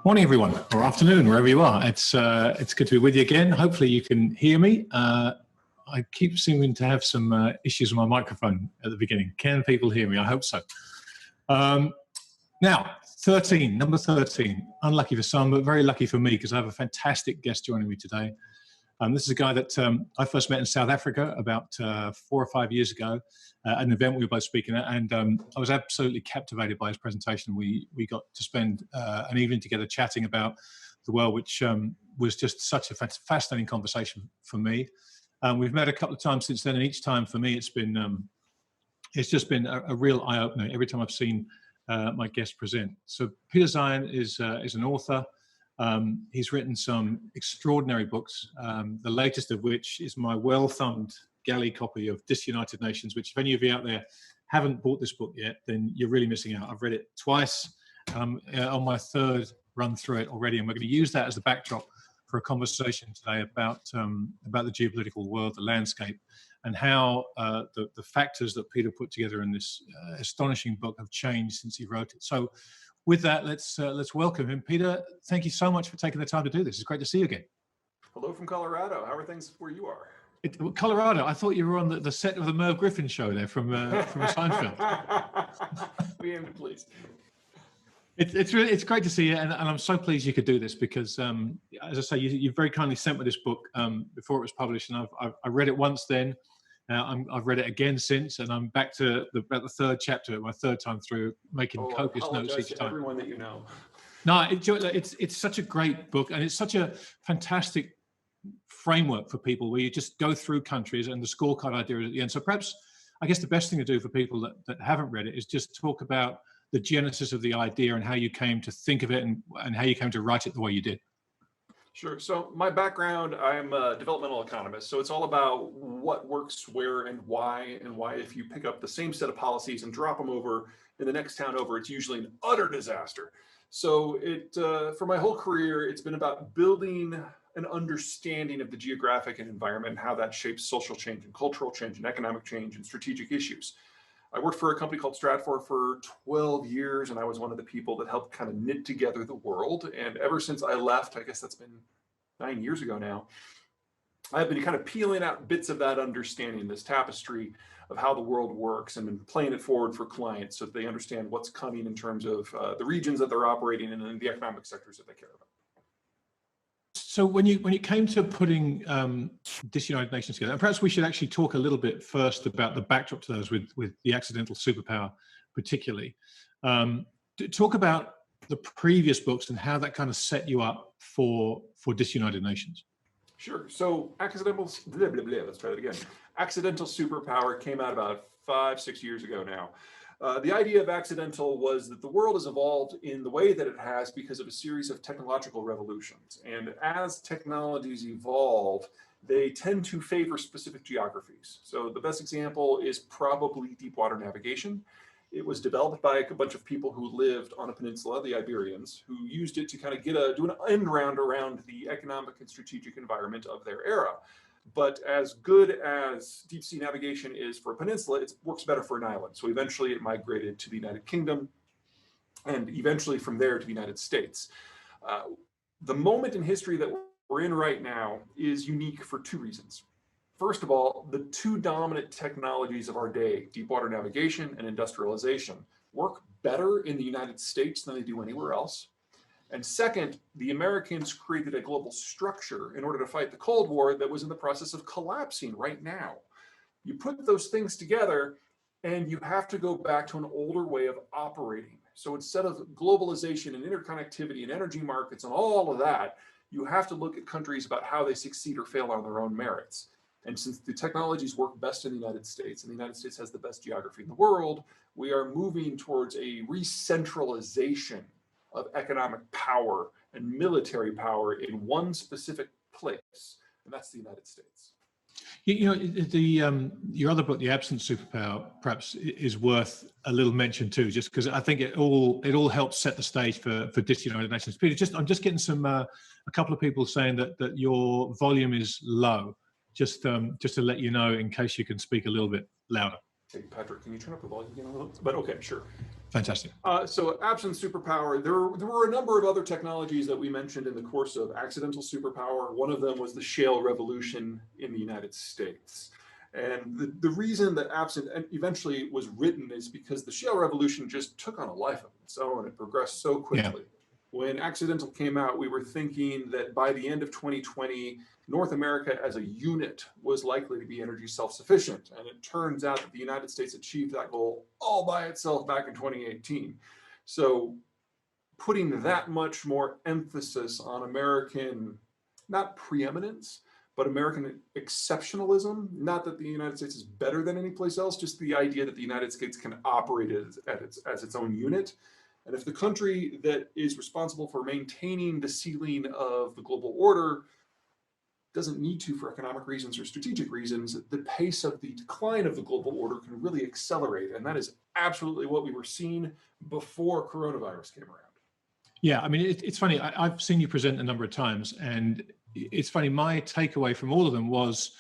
Morning, everyone, or afternoon, wherever you are. It's good to be with you again. Hopefully you can hear me. I keep seeming to have some issues with my microphone at the beginning. Can people hear me? I hope so. Now, number 13. Unlucky for some, but very lucky for me because I have a fantastic guest joining me today. This is a guy that I first met in South Africa about 4 or 5 years ago at an event we were both speaking at, and I was absolutely captivated by his presentation. We got to spend an evening together chatting about the world, which was just such a fascinating conversation for me. We've met a couple of times since then, and each time for me it's just been a real eye-opener every time I've seen my guest present. So Peter Zeihan is an author. He's written some extraordinary books, the latest of which is my well-thumbed galley copy of Disunited Nations, which if any of you out there haven't bought this book yet, then you're really missing out. I've read it twice. I'm on my third run through it already, and we're going to use that as the backdrop for a conversation today about the geopolitical world, the landscape, and how the factors that Peter put together in this astonishing book have changed since he wrote it. So with that, let's welcome him. Peter, thank you so much for taking the time to do this. It's great to see you again. Hello from Colorado. How are things where you are? Colorado. I thought you were on the set of the Merv Griffin show there from Seinfeld. We aim to please. It's great to see you, and I'm so pleased you could do this because, as I say, you very kindly sent me this book before it was published, and I read it once then. I've read it again since, and I'm back to about the third chapter, my third time through, making copious notes each time. Everyone that you know. No, it's such a great book, and it's such a fantastic framework for people where you just go through countries and the scorecard idea is at the end. So perhaps, I guess the best thing to do for people that haven't read it is just talk about the genesis of the idea and how you came to think of it and how you came to write it the way you did. Sure. So my background, I'm a developmental economist. So it's all about what works where and why if you pick up the same set of policies and drop them over in the next town over, it's usually an utter disaster. So for my whole career, it's been about building an understanding of the geographic and environment and how that shapes social change and cultural change and economic change and strategic issues. I worked for a company called Stratfor for 12 years, and I was one of the people that helped kind of knit together the world. And ever since I left, I guess that's been 9 years ago now, I've been kind of peeling out bits of that understanding, this tapestry of how the world works, and been playing it forward for clients so that they understand what's coming in terms of the regions that they're operating in and the economic sectors that they care about. So when you came to putting Disunited Nations together, and perhaps we should actually talk a little bit first about the backdrop to those with the accidental superpower particularly. Talk about the previous books and how that kind of set you up for Disunited Nations. Sure. So let's try that again. Accidental Superpower came out about 5-6 years ago now. The idea of accidental was that the world has evolved in the way that it has because of a series of technological revolutions. And as technologies evolve, they tend to favor specific geographies. So the best example is probably deep water navigation. It was developed by a bunch of people who lived on a peninsula, the Iberians, who used it to kind of do an end round around the economic and strategic environment of their era. But as good as deep sea navigation is for a peninsula, it works better for an island. So eventually it migrated to the United Kingdom, and eventually from there to the United States. The moment in history that we're in right now is unique for two reasons. First of all, the two dominant technologies of our day, deep water navigation and industrialization, work better in the United States than they do anywhere else. And second, the Americans created a global structure in order to fight the Cold War that was in the process of collapsing right now. You put those things together and you have to go back to an older way of operating. So instead of globalization and interconnectivity and energy markets and all of that, you have to look at countries about how they succeed or fail on their own merits. And since the technologies work best in the United States, and the United States has the best geography in the world, we are moving towards a re-centralization of economic power and military power in one specific place, and that's the United States. You know, your other book, The Absent Superpower, perhaps is worth a little mention too, just because I think it all helps set the stage for Disunited Nations. Peter, I'm just getting a couple of people saying that your volume is low. Just to let you know, in case you can speak a little bit louder. Hey, Patrick, can you turn up the volume again a little? But okay, sure. Fantastic. So absent superpower, there were a number of other technologies that we mentioned in the course of accidental superpower. One of them was the shale revolution in the United States. And the reason that absent eventually was written is because the shale revolution just took on a life of its own. It progressed so quickly. Yeah. When accidental came out, we were thinking that by the end of 2020, North America as a unit was likely to be energy self-sufficient. And it turns out that the United States achieved that goal all by itself back in 2018. So putting that much more emphasis on American, not preeminence, but American exceptionalism, not that the United States is better than any place else, just the idea that the United States can operate as its own unit. And if the country that is responsible for maintaining the ceiling of the global order doesn't need to for economic reasons or strategic reasons, the pace of the decline of the global order can really accelerate. And that is absolutely what we were seeing before coronavirus came around. Yeah, I mean, it's funny. I've seen you present a number of times, and it's funny. My takeaway from all of them was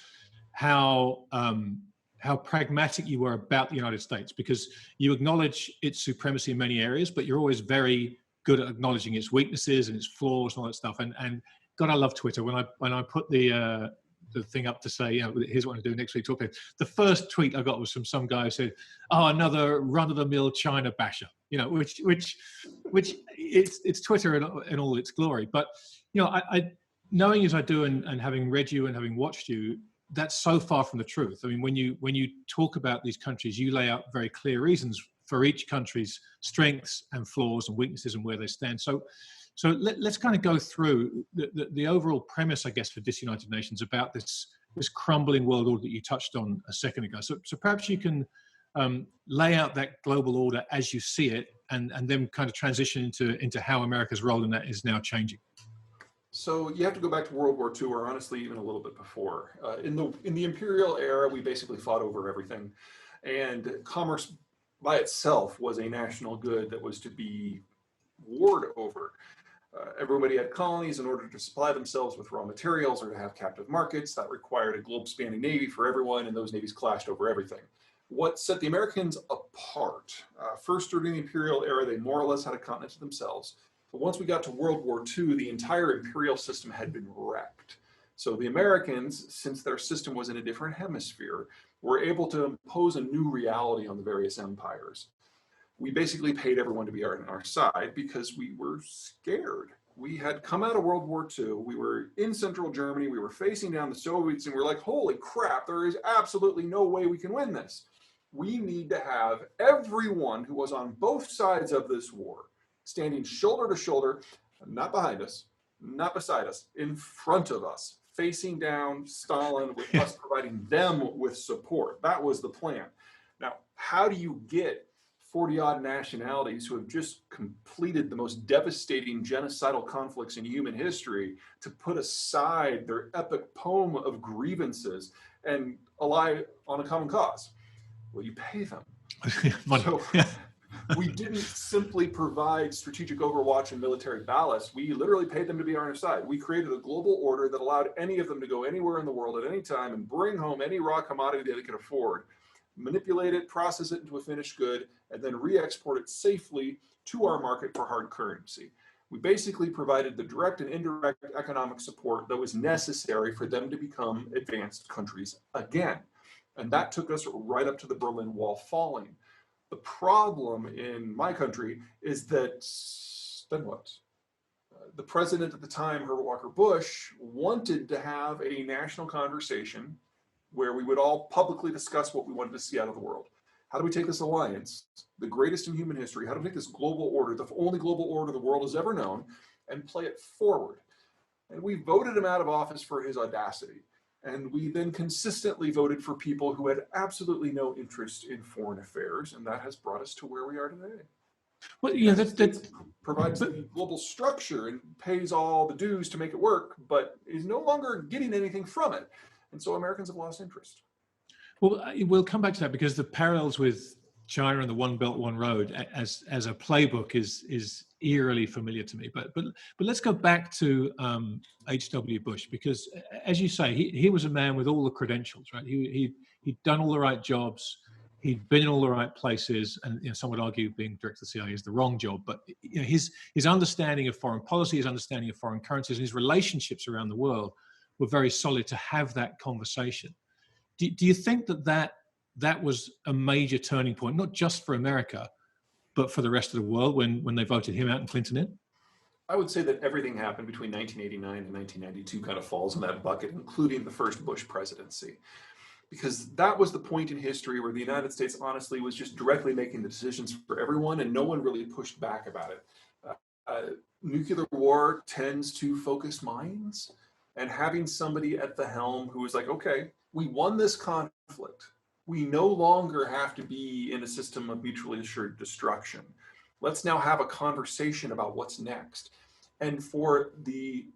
how pragmatic you were about the United States, because you acknowledge its supremacy in many areas, but you're always very good at acknowledging its weaknesses and its flaws and all that stuff. And God, I love Twitter. When I put the thing up to say, here's what I'm doing next week, talking, the first tweet I got was from some guy who said, "Oh, another run-of-the-mill China basher," which it's Twitter in all its glory. But I knowing as I do and having read you and having watched you, that's so far from the truth. I mean, when you talk about these countries, you lay out very clear reasons for each country's strengths and flaws and weaknesses and where they stand. So let's kind of go through the overall premise, I guess, for Disunited Nations about this crumbling world order that you touched on a second ago. So perhaps you can lay out that global order as you see it, and then kind of transition into how America's role in that is now changing. So you have to go back to World War II, or honestly, even a little bit before. In the imperial era, we basically fought over everything, and commerce by itself was a national good that was to be warred over. Everybody had colonies in order to supply themselves with raw materials or to have captive markets. That required a globe-spanning navy for everyone, and those navies clashed over everything. What set the Americans apart, first during the imperial era, they more or less had a continent to themselves. But once we got to World War II, the entire imperial system had been wrecked. So the Americans, since their system was in a different hemisphere, were able to impose a new reality on the various empires. We basically paid everyone to be on our side because we were scared. We had come out of World War II. We were in central Germany. We were facing down the Soviets, and we're like, holy crap, there is absolutely no way we can win this. We need to have everyone who was on both sides of this war standing shoulder to shoulder, not behind us, not beside us, in front of us, facing down Stalin, with us providing them with support. That was the plan. Now, how do you get 40-odd nationalities who have just completed the most devastating genocidal conflicts in human history to put aside their epic poem of grievances and ally on a common cause? Well, you pay them. So we didn't simply provide strategic overwatch and military ballast. We literally paid them to be on our side. We created a global order that allowed any of them to go anywhere in the world at any time and bring home any raw commodity that they could afford, manipulate it, process it into a finished good, and then re-export it safely to our market for hard currency. We basically provided the direct and indirect economic support that was necessary for them to become advanced countries again. And that took us right up to the Berlin Wall falling. The problem in my country is that, then what? The president at the time, Herbert Walker Bush, wanted to have a national conversation where we would all publicly discuss what we wanted to see out of the world. How do we take this alliance, the greatest in human history, how do we take this global order, the only global order the world has ever known, and play it forward? And we voted him out of office for his audacity. And we then consistently voted for people who had absolutely no interest in foreign affairs, and that has brought us to where we are today. Well, yeah, that provides the global structure and pays all the dues to make it work, but is no longer getting anything from it. And so Americans have lost interest. Well, we'll come back to that, because the parallels with China and the One Belt, One Road as a playbook is eerily familiar to me. But let's go back to H.W. Bush, because as you say, he was a man with all the credentials, right? He'd done all the right jobs. He'd been in all the right places, and some would argue being director of the CIA is the wrong job. But his understanding of foreign policy, his understanding of foreign currencies, and his relationships around the world were very solid to have that conversation. Do you think that was a major turning point, not just for America, but for the rest of the world when they voted him out and Clinton in? I would say that everything happened between 1989 and 1992 kind of falls in that bucket, including the first Bush presidency. Because that was the point in history where the United States honestly was just directly making the decisions for everyone, and no one really pushed back about it. Nuclear war tends to focus minds, and having somebody at the helm who was like, okay, we won this conflict. We no longer have to be in a system of mutually assured destruction. Let's now have a conversation about what's next. And for the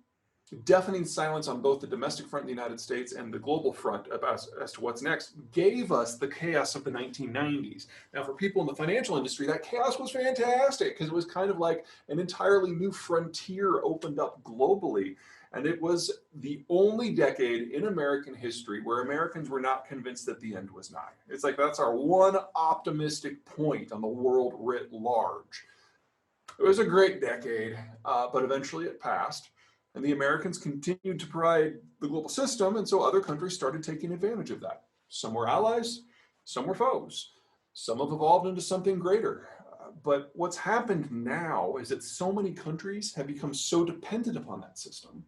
deafening silence on both the domestic front in the United States and the global front as to what's next gave us the chaos of the 1990s. Now, for people in the financial industry, that chaos was fantastic because it was kind of like an entirely new frontier opened up globally. And it was the only decade in American history where Americans were not convinced that the end was nigh. It's like that's our one optimistic point on the world writ large. It was a great decade, but eventually it passed. And the Americans continued to provide the global system, and so other countries started taking advantage of that. Some were allies, some were foes. Some have evolved into something greater. But what's happened now is that so many countries have become so dependent upon that system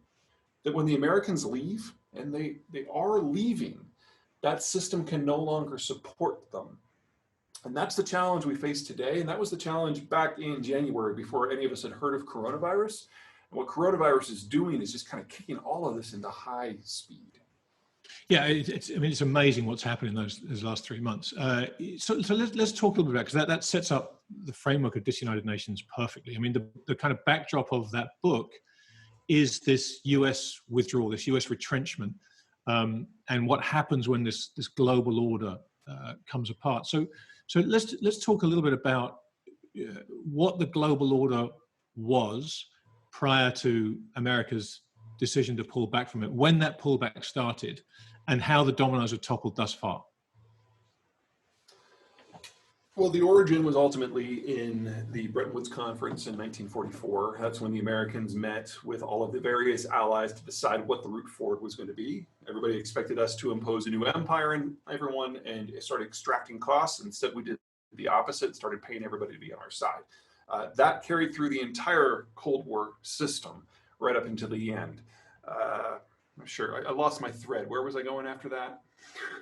that when the Americans leave, and they are leaving, that system can no longer support them. And that's the challenge we face today. And that was the challenge back in January before any of us had heard of coronavirus. And what coronavirus is doing is just kind of kicking all of this into high speed. Yeah, it's amazing what's happened in those last 3 months. So let's talk a little bit about, because that sets up the framework of Disunited Nations perfectly. I mean, the kind of backdrop of that book is this US withdrawal, this US retrenchment, and what happens when this global order comes apart. So let's talk a little bit about what the global order was prior to America's decision to pull back from it, when that pullback started, and how the dominoes have toppled thus far. Well, the origin was ultimately in the Bretton Woods Conference in 1944. That's when the Americans met with all of the various allies to decide what the route forward was going to be. Everybody expected us to impose a new empire on everyone and start extracting costs. Instead, we did the opposite, started paying everybody to be on our side. That carried through the entire Cold War system right up until the end. I'm sure I lost my thread. Where was I going after that?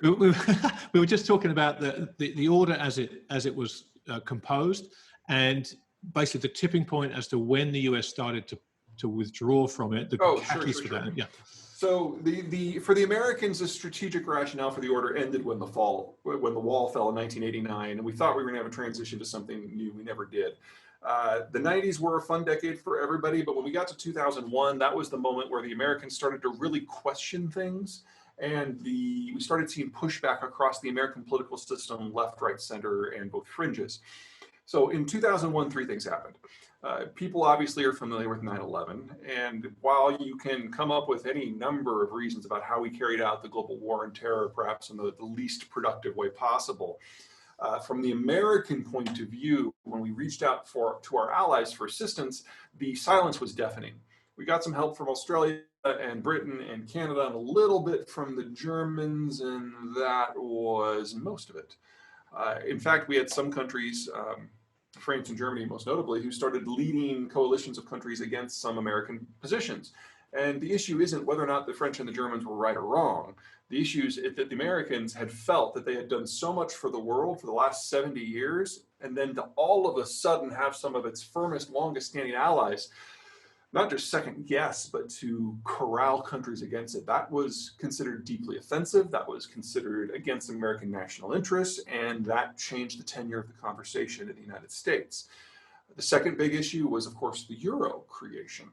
We were just talking about the order as it was composed, and basically the tipping point as to when the US started to withdraw from it. The catalyst for that. Yeah. So for the Americans, the strategic rationale for the order ended when the wall fell in 1989, and we thought we were going to have a transition to something new. We never did. The 90s were a fun decade for everybody, but when we got to 2001, that was the moment where the Americans started to really question things, and we started seeing pushback across the American political system, left, right, center, and both fringes. So in 2001, three things happened. People obviously are familiar with 9/11, and while you can come up with any number of reasons about how we carried out the global war on terror, perhaps in the least productive way possible, from the American point of view, when we reached out to our allies for assistance, the silence was deafening. We got some help from Australia and Britain and Canada and a little bit from the Germans, and that was most of it. In fact, we had some countries, France and Germany most notably, who started leading coalitions of countries against some American positions. And the issue isn't whether or not the French and the Germans were right or wrong. The issue is that the Americans had felt that they had done so much for the world for the last 70 years, and then to all of a sudden have some of its firmest, longest standing allies not just second guess, but to corral countries against it. That was considered deeply offensive. That was considered against American national interests, and that changed the tenor of the conversation in the United States. The second big issue was, of course, the euro creation.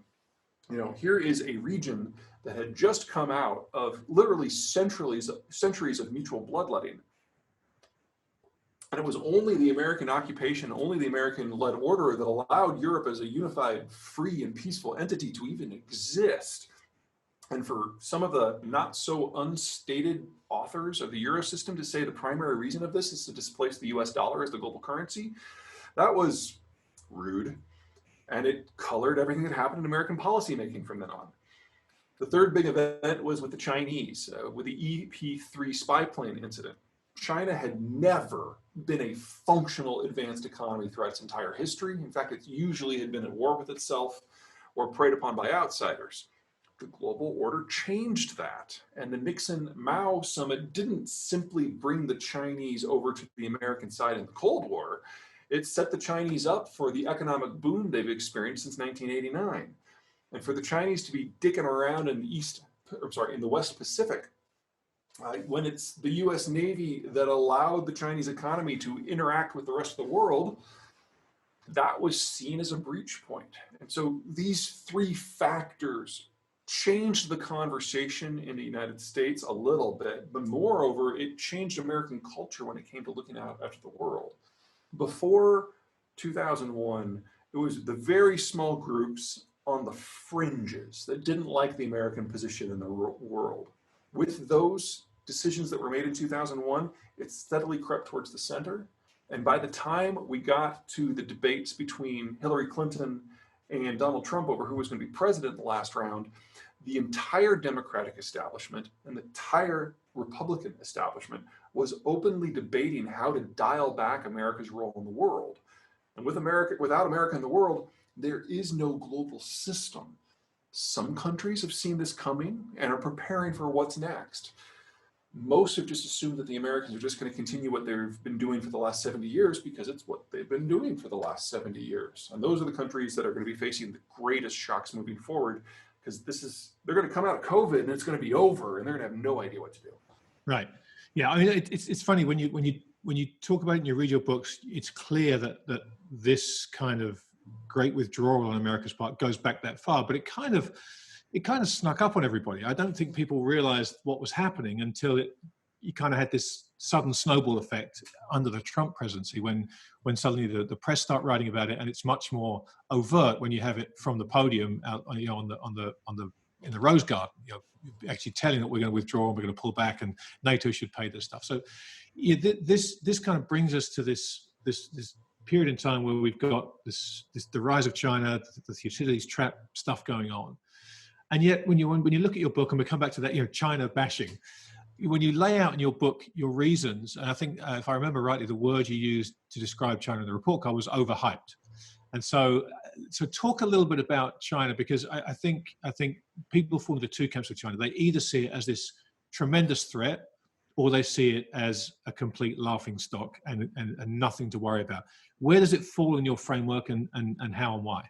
Here is a region that had just come out of literally centuries of mutual bloodletting. And it was only the American occupation, only the American-led order that allowed Europe as a unified, free, and peaceful entity to even exist. And for some of the not so unstated authors of the Euro system to say the primary reason of this is to displace the US dollar as the global currency, that was rude. And it colored everything that happened in American policymaking from then on. The third big event was with the Chinese, with the EP-3 spy plane incident. China had never been a functional advanced economy throughout its entire history. In fact, it usually had been at war with itself or preyed upon by outsiders. The global order changed that. And the Nixon-Mao summit didn't simply bring the Chinese over to the American side in the Cold War. It set the Chinese up for the economic boom they've experienced since 1989. And for the Chinese to be dicking around in the West Pacific, when it's the US Navy that allowed the Chinese economy to interact with the rest of the world, that was seen as a breach point. And so these three factors changed the conversation in the United States a little bit, but moreover, it changed American culture when it came to looking out after the world. Before 2001, it was the very small groups on the fringes that didn't like the American position in the world. With those decisions that were made in 2001, it steadily crept towards the center. And by the time we got to the debates between Hillary Clinton and Donald Trump over who was going to be president in the last round, the entire Democratic establishment and the entire Republican establishment was openly debating how to dial back America's role in the world. And without America in the world, there is no global system. Some countries have seen this coming and are preparing for what's next. Most have just assumed that the Americans are just going to continue what they've been doing for the last 70 years because it's what they've been doing for the last 70 years. And those are the countries that are going to be facing the greatest shocks moving forward because they're going to come out of COVID and it's going to be over and they're going to have no idea what to do. Right. Yeah. I mean, it's funny when you talk about it and you read your books, it's clear that this kind of great withdrawal on America's part goes back that far, but it kind of snuck up on everybody. I don't think people realized what was happening until you kind of had this sudden snowball effect under the Trump presidency when suddenly the press start writing about it, and it's much more overt when you have it from the podium out, in the Rose Garden, actually telling that we're going to withdraw and we're going to pull back and NATO should pay this stuff. So this kind of brings us to this period in time where we've got the rise of China, the Thucydides trap stuff going on. And yet when you look at your book, and we come back to that, China bashing, when you lay out in your book your reasons, and I think if I remember rightly, the word you used to describe China in the report card was overhyped. And so talk a little bit about China, because I think people fall into two camps with China. They either see it as this tremendous threat, or they see it as a complete laughing stock and nothing to worry about. Where does it fall in your framework, and how and why?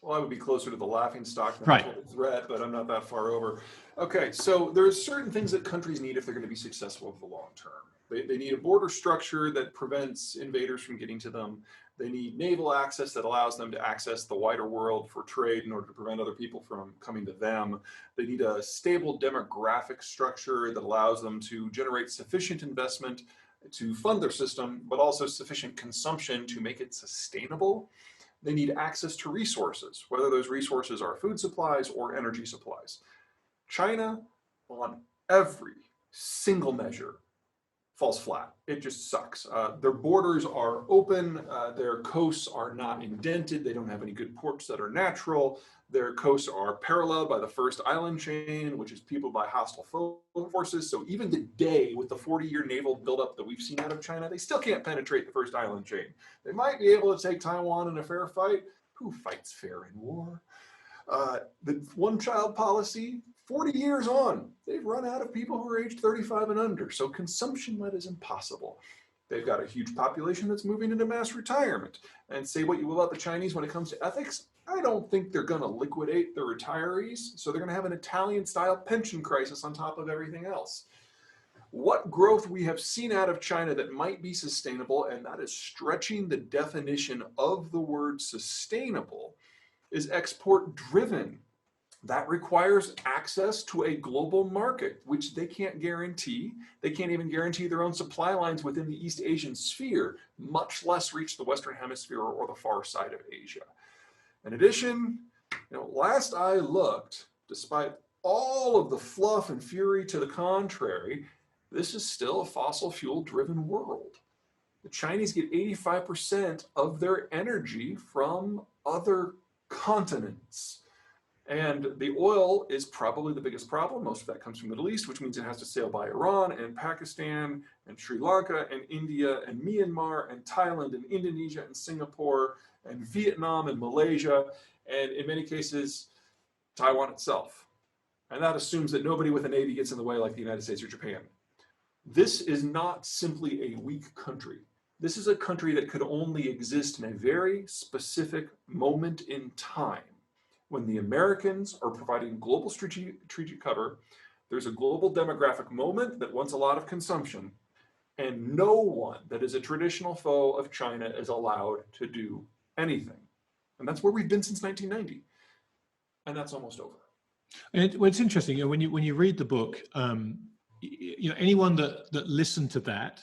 Well, I would be closer to the laughing stock than right. the threat, but I'm not that far over. Okay, so there's certain things that countries need if they're going to be successful over the long term. They need a border structure that prevents invaders from getting to them. They need naval access that allows them to access the wider world for trade in order to prevent other people from coming to them. They need a stable demographic structure that allows them to generate sufficient investment to fund their system, but also sufficient consumption to make it sustainable. They need access to resources, whether those resources are food supplies or energy supplies. China, on every single measure, falls flat. It just sucks. Their borders are open. Their coasts are not indented. They don't have any good ports that are natural. Their coasts are paralleled by the first island chain, which is peopled by hostile forces. So even today, with the 40-year naval buildup that we've seen out of China, they still can't penetrate the first island chain. They might be able to take Taiwan in a fair fight. Who fights fair in war? The one-child policy, 40 years on, they've run out of people who are aged 35 and under. So consumption-led is impossible. They've got a huge population that's moving into mass retirement. And say what you will about the Chinese when it comes to ethics, I don't think they're going to liquidate the retirees. So they're going to have an Italian-style pension crisis on top of everything else. What growth we have seen out of China that might be sustainable, and that is stretching the definition of the word sustainable, is export-driven. That requires access to a global market, which they can't guarantee. They can't even guarantee their own supply lines within the East Asian sphere, much less reach the Western Hemisphere or the far side of Asia. In addition, last I looked, despite all of the fluff and fury to the contrary, this is still a fossil fuel driven world. The Chinese get 85% of their energy from other continents. And the oil is probably the biggest problem. Most of that comes from the Middle East, which means it has to sail by Iran and Pakistan and Sri Lanka and India and Myanmar and Thailand and Indonesia and Singapore and Vietnam and Malaysia, and in many cases, Taiwan itself. And that assumes that nobody with a navy gets in the way like the United States or Japan. This is not simply a weak country. This is a country that could only exist in a very specific moment in time. When the Americans are providing global strategic cover, there's a global demographic moment that wants a lot of consumption, and no one that is a traditional foe of China is allowed to do anything. And that's where we've been since 1990. And that's almost over. And it's interesting, you know, when you read the book, you know, anyone that listened to that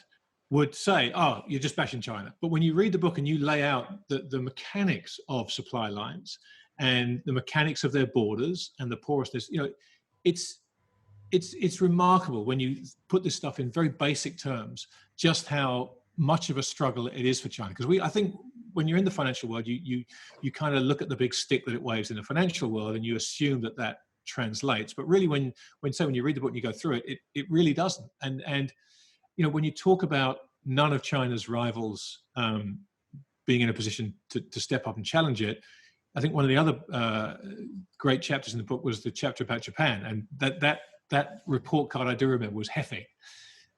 would say, oh, you're just bashing China. But when you read the book and you lay out the mechanics of supply lines and the mechanics of their borders and the porousness, you know, it's remarkable when you put this stuff in very basic terms, just how much of a struggle it is for China. Because I think when you're in the financial world, you kind of look at the big stick that it waves in the financial world and you assume that translates. But really, when you read the book and you go through it, it really doesn't. And you know, when you talk about none of China's rivals being in a position to step up and challenge it, I think one of the other great chapters in the book was the chapter about Japan, and that report card I do remember was Hefei.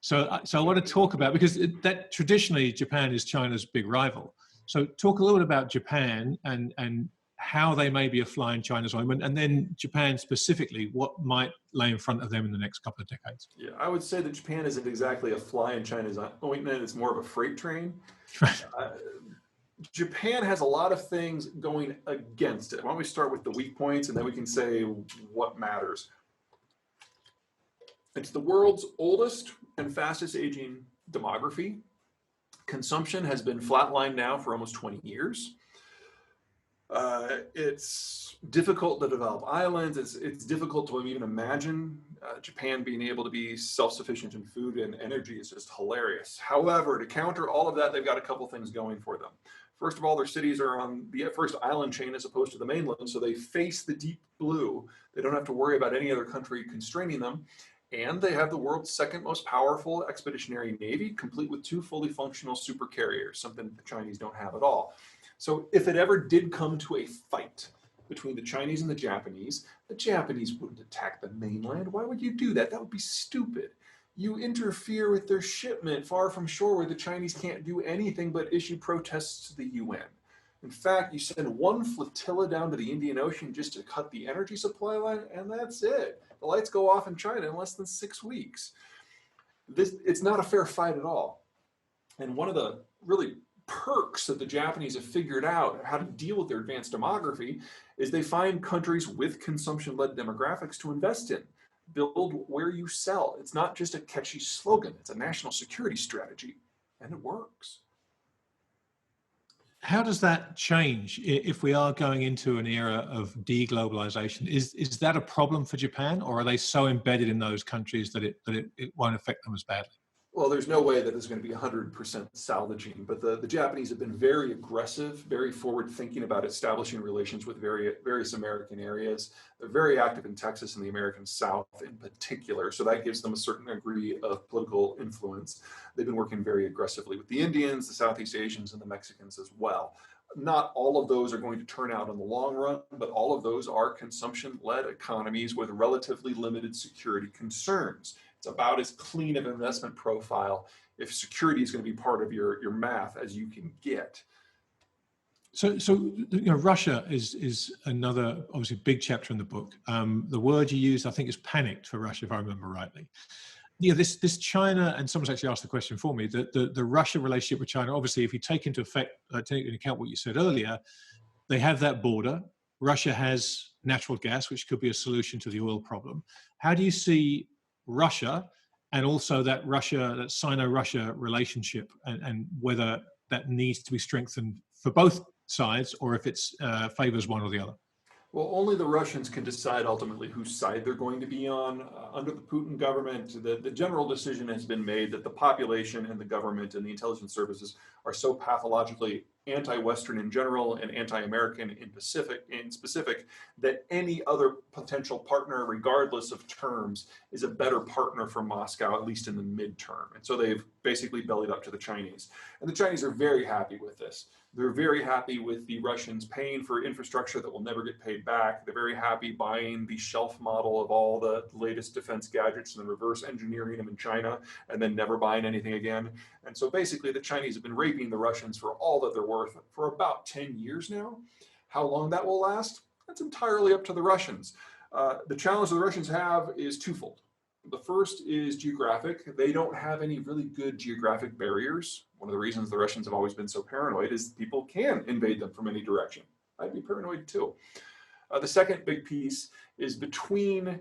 So I want to talk about, because that traditionally Japan is China's big rival. So talk a little bit about Japan and how they may be a fly in China's ointment, and then Japan specifically, what might lay in front of them in the next couple of decades. Yeah, I would say that Japan isn't exactly a fly in China's ointment. It's more of a freight train. Japan has a lot of things going against it. Why don't we start with the weak points and then we can say what matters. It's the world's oldest and fastest aging demography. Consumption has been flatlined now for almost 20 years. It's difficult to develop islands. It's difficult to even imagine Japan being able to be self-sufficient in food and energy. Is just hilarious. However, to counter all of that, they've got a couple things going for them. First of all, their cities are on the first island chain as opposed to the mainland, so they face the deep blue. They don't have to worry about any other country constraining them. And they have the world's second most powerful expeditionary navy, complete with 2 fully functional super carriers, something that the Chinese don't have at all. So if it ever did come to a fight between the Chinese and the Japanese wouldn't attack the mainland. Why would you do that? That would be stupid. You interfere with their shipment far from shore where the Chinese can't do anything but issue protests to the UN. In fact, you send one flotilla down to the Indian Ocean just to cut the energy supply line, and that's it. The lights go off in China in less than 6 weeks. It's not a fair fight at all. And one of the really perks that the Japanese have figured out how to deal with their advanced demography is they find countries with consumption-led demographics to invest in. Build where you sell. It's not just a catchy slogan. It's a national security strategy, and it works. How does that change if we are going into an era of deglobalization? Is that a problem for Japan, or are they so embedded in those countries that it won't affect them as badly? Well, there's no way that it's going to be 100% salvaging, but the Japanese have been very aggressive, very forward-thinking about establishing relations with various American areas. They're very active in Texas and the American South in particular, so that gives them a certain degree of political influence. They've been working very aggressively with the Indians, the Southeast Asians, and the Mexicans as well. Not all of those are going to turn out in the long run, but all of those are consumption-led economies with relatively limited security concerns. It's about as clean of an investment profile if security is going to be part of your math as you can get. So you know, Russia is another obviously big chapter in the book. The word you used, I think, is panicked for Russia, if I remember rightly. Yeah, this China, and someone's actually asked the question for me. The Russia relationship with China, obviously, if you take into account what you said earlier, they have that border. Russia has natural gas, which could be a solution to the oil problem. How do you see Russia and also that Sino-Russia relationship, and whether that needs to be strengthened for both sides, or if it's favors one or the other? Well, only the Russians can decide ultimately whose side they're going to be on. Under the Putin government, the general decision has been made that the population and the government and the intelligence services are so pathologically anti-Western in general and anti-American in specific that any other potential partner, regardless of terms, is a better partner for Moscow, at least in the midterm. And so they've basically bellied up to the Chinese. And the Chinese are very happy with this. They're very happy with the Russians paying for infrastructure that will never get paid back. They're very happy buying the shelf model of all the latest defense gadgets and then reverse engineering them in China and then never buying anything again. And so basically the Chinese have been raping the Russians for all that they're worth for about 10 years now. How long that will last? That's entirely up to the Russians. The challenge the Russians have is twofold. The first is geographic. They don't have any really good geographic barriers. One of the reasons the Russians have always been so paranoid is people can invade them from any direction. I'd be paranoid too. The second big piece is between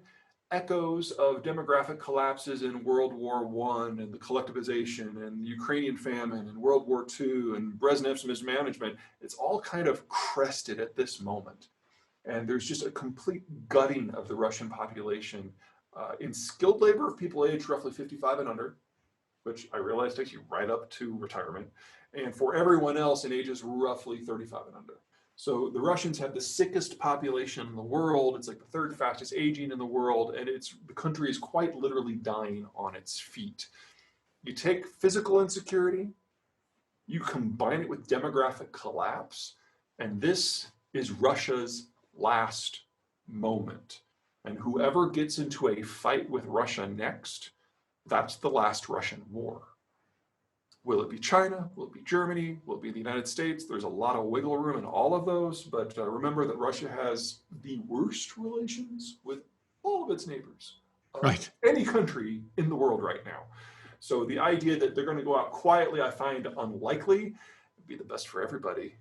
echoes of demographic collapses in World War I and the collectivization and the Ukrainian famine and World War II and Brezhnev's mismanagement. It's all kind of crested at this moment. And there's just a complete gutting of the Russian population in skilled labor of people aged roughly 55 and under, which I realize takes you right up to retirement, and for everyone else in ages roughly 35 and under. So the Russians have the sickest population in the world. It's like the third fastest aging in the world, and the country is quite literally dying on its feet. You take physical insecurity, you combine it with demographic collapse, and this is Russia's last moment. And whoever gets into a fight with Russia next, that's the last Russian war. Will it be China? Will it be Germany? Will it be the United States? There's a lot of wiggle room in all of those, but remember that Russia has the worst relations with all of its neighbors. Right. Any country in the world right now. So the idea that they're going to go out quietly, I find unlikely. It'd be the best for everybody.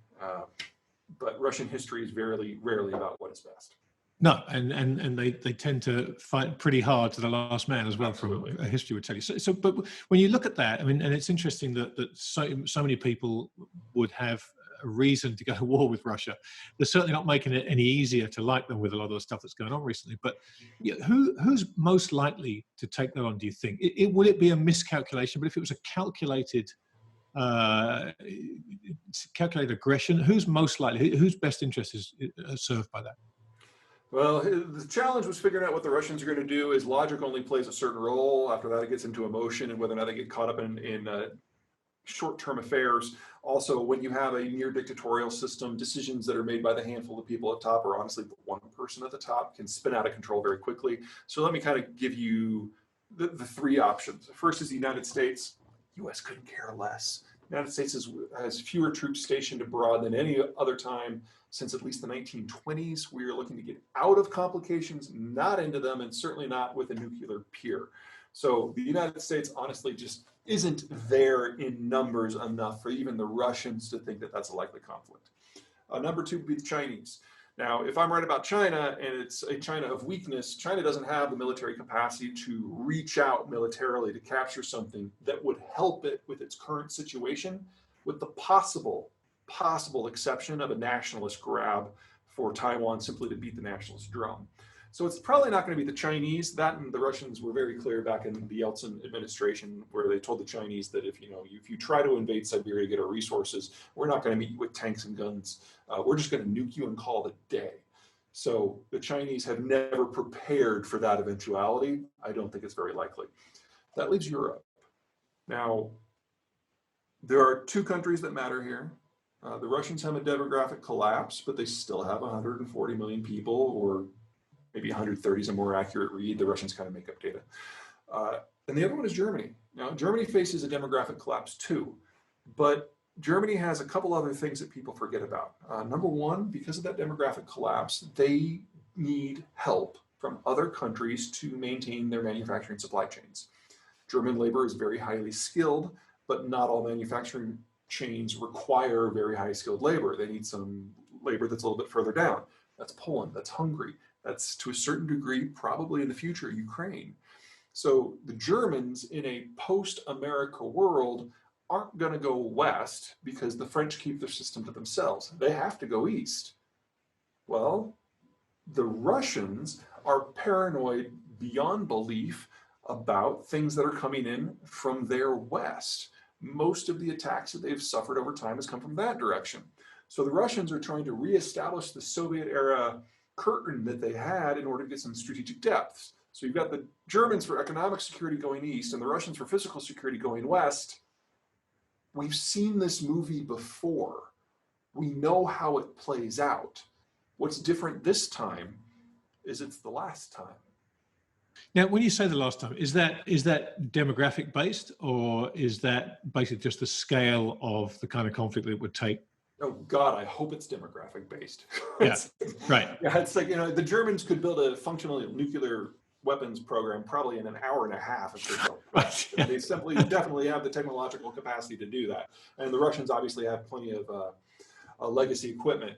But Russian history is rarely about what is best. No, and they tend to fight pretty hard to the last man as well. Absolutely. From a history would tell you. So, but when you look at that, I mean, and it's interesting that so many people would have a reason to go to war with Russia. They're certainly not making it any easier to like them with a lot of the stuff that's going on recently. But who's most likely to take that on? Do you think? Would it be a miscalculation? But if it was a calculated aggression, who's most likely? Whose best interest is served by that? Well, the challenge was figuring out what the Russians are going to do. Is logic only plays a certain role. After that, it gets into emotion and whether or not they get caught up in short-term affairs. Also, when you have a near dictatorial system, decisions that are made by the handful of people at top, or honestly, one person at the top, can spin out of control very quickly. So let me kind of give you the three options. First is the United States. U.S. couldn't care less. The United States has fewer troops stationed abroad than any other time since at least the 1920s. We are looking to get out of complications, not into them, and certainly not with a nuclear peer. So the United States honestly just isn't there in numbers enough for even the Russians to think that that's a likely conflict. Number two would be the Chinese. Now, if I'm right about China and it's a China of weakness, China doesn't have the military capacity to reach out militarily to capture something that would help it with its current situation, with the possible exception of a nationalist grab for Taiwan simply to beat the nationalist drum. So it's probably not going to be the Chinese. That and the Russians were very clear back in the Yeltsin administration, where they told the Chinese that if you try to invade Siberia to get our resources, we're not going to meet you with tanks and guns. We're just going to nuke you and call it a day. So the Chinese have never prepared for that eventuality. I don't think it's very likely. That leaves Europe. Now, there are two countries that matter here. The Russians have a demographic collapse, but they still have 140 million people, or maybe 130 is a more accurate read. The Russians kind of make up data. And the other one is Germany. Now, Germany faces a demographic collapse too, but Germany has a couple other things that people forget about. Number one, because of that demographic collapse, they need help from other countries to maintain their manufacturing supply chains. German labor is very highly skilled, but not all manufacturing chains require very high skilled labor. They need some labor that's a little bit further down. That's Poland, that's Hungary, that's to a certain degree, probably in the future, Ukraine. So the Germans in a post-America world aren't going to go west because the French keep their system to themselves. They have to go east. Well, The Russians are paranoid beyond belief about things that are coming in from their west. Most of the attacks that they've suffered over time has come from that direction. So the Russians are trying to reestablish the Soviet era curtain that they had in order to get some strategic depths. So you've got the Germans for economic security going east and the Russians for physical security going west. We've seen this movie before. We know how it plays out. What's different this time is it's the last time. Now, when you say the last time, is that demographic based, or is that basically just the scale of the kind of conflict that it would take? Oh God, I hope it's demographic based. Yeah, right. Yeah, it's like, the Germans could build a functional nuclear weapons program probably in an hour and a half if they don't. Right. Yeah. They simply definitely have the technological capacity to do that. And the Russians obviously have plenty of legacy equipment.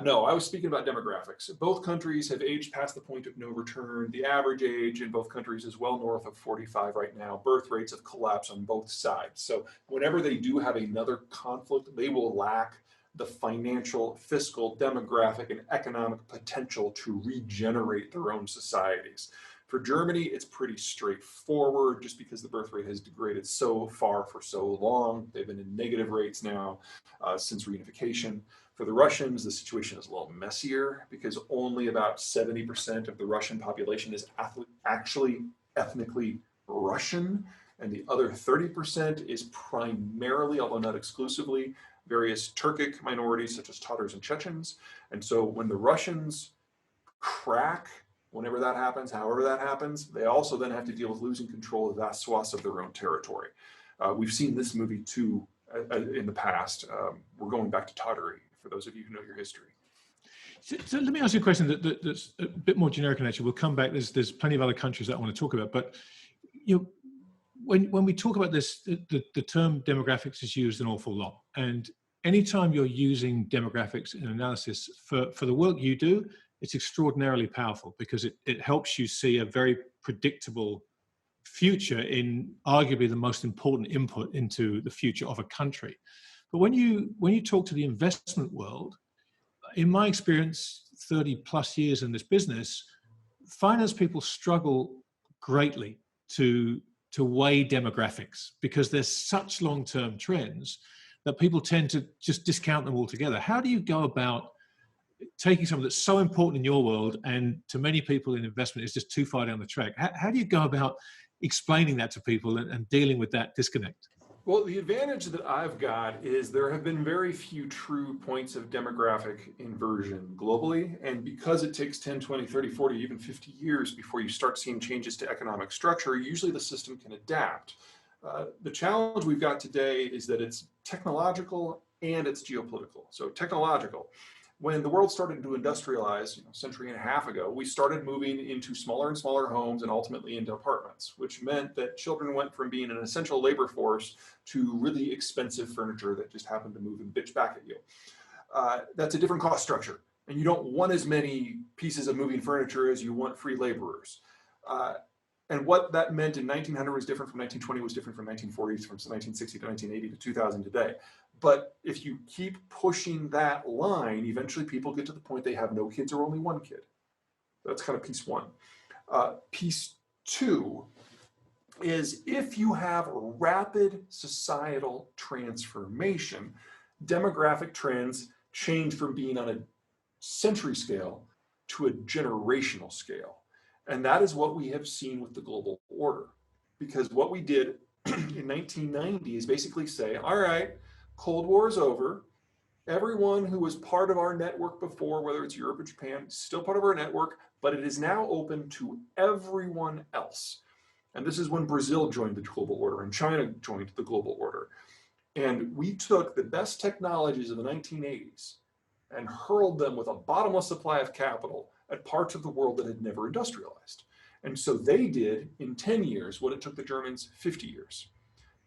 No, I was speaking about demographics. Both countries have aged past the point of no return. The average age in both countries is well north of 45 right now. Birth rates have collapsed on both sides. So whenever they do have another conflict, they will lack the financial, fiscal, demographic, and economic potential to regenerate their own societies. For Germany, it's pretty straightforward just because the birth rate has degraded so far for so long. They've been in negative rates now since reunification. For the Russians, the situation is a little messier because only about 70% of the Russian population is actually ethnically Russian, and the other 30% is primarily, although not exclusively, various Turkic minorities such as Tatars and Chechens. And so when the Russians crack, whenever that happens, however that happens, they also then have to deal with losing control of vast swaths of their own territory. We've seen this movie too in the past. We're going back to Tatary, for those of you who know your history. So let me ask you a question that's a bit more generic in nature. We'll come back. There's plenty of other countries that I want to talk about. But when we talk about this, the term demographics is used an awful lot. And anytime you're using demographics in analysis for the work you do, it's extraordinarily powerful because it helps you see a very predictable future in arguably the most important input into the future of a country. But when you talk to the investment world, in my experience, 30 plus years in this business, finance people struggle greatly to weigh demographics because there's such long-term trends that people tend to just discount them altogether. How do you go about taking something that's so important in your world and to many people in investment is just too far down the track? How do you go about explaining that to people and dealing with that disconnect? Well, the advantage that I've got is there have been very few true points of demographic inversion globally. And because it takes 10, 20, 30, 40, even 50 years before you start seeing changes to economic structure, usually the system can adapt. The challenge we've got today is that it's technological and it's geopolitical. So technological. When the world started to industrialize, a century and a half ago, we started moving into smaller and smaller homes and ultimately into apartments, which meant that children went from being an essential labor force to really expensive furniture that just happened to move and bitch back at you. That's a different cost structure. And you don't want as many pieces of moving furniture as you want free laborers. And what that meant in 1900 was different from 1920, was different from 1940, from 1960 to 1980 to 2000 today. But if you keep pushing that line, eventually people get to the point they have no kids or only one kid. That's kind of piece one. Piece two is if you have rapid societal transformation, demographic trends change from being on a century scale to a generational scale. And that is what we have seen with the global order. Because what we did in 1990 is basically say, all right, Cold War is over. Everyone who was part of our network before, whether it's Europe or Japan, still part of our network, but it is now open to everyone else. And this is when Brazil joined the global order and China joined the global order. And we took the best technologies of the 1980s and hurled them with a bottomless supply of capital at parts of the world that had never industrialized. And so they did in 10 years what it took the Germans 50 years.